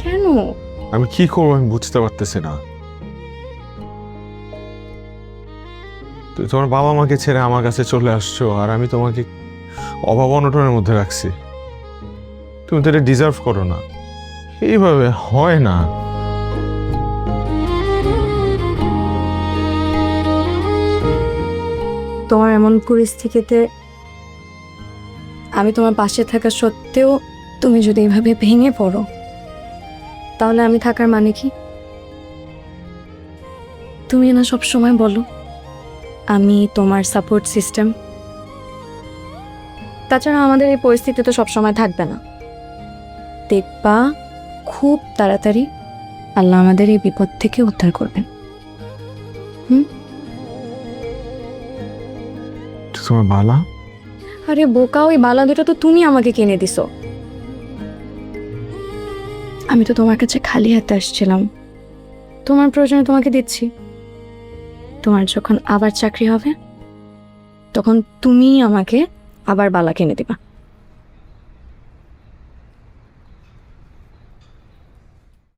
কেন? আমি কি করবো আমি বুঝতে পারতেছি না। তোমার বাবা মাকে ছেড়ে আমার কাছে চলে আসছো, আর আমি তোমাকে অভাব অনটনের মধ্যে রাখছি। তুমি তো এটা ডিজার্ভ করো না, এইভাবে হয় না। তোমার এমন পরিস্থিতিতে আমি তোমার পাশে থাকা সত্ত্বেও তুমি যদি এভাবে ভেঙে পড়ো, তাহলে আমি থাকার মানে কি? তুমি না সব সময় বলো আমি তোমার সাপোর্ট সিস্টেম। তাছাড়া আমাদের এই পরিস্থিতি তো সবসময় থাকবে না। দেখবা খুব তাড়াতাড়ি আল্লাহ আমাদের এই বিপদ থেকে উদ্ধার করবেন। তোমার বালা? আরে বোকা, ওই বালা দুটো তো তুমি আমাকে কিনে দিছো। আমি তো তোমার কাছে খালি হাতে আসছিলাম, তোমার প্রয়োজনে তোমাকে দিচ্ছি। তোমার যখন আবার চাকরি হবে তখন তুমি আমাকে আবার বালা কিনে দিবা।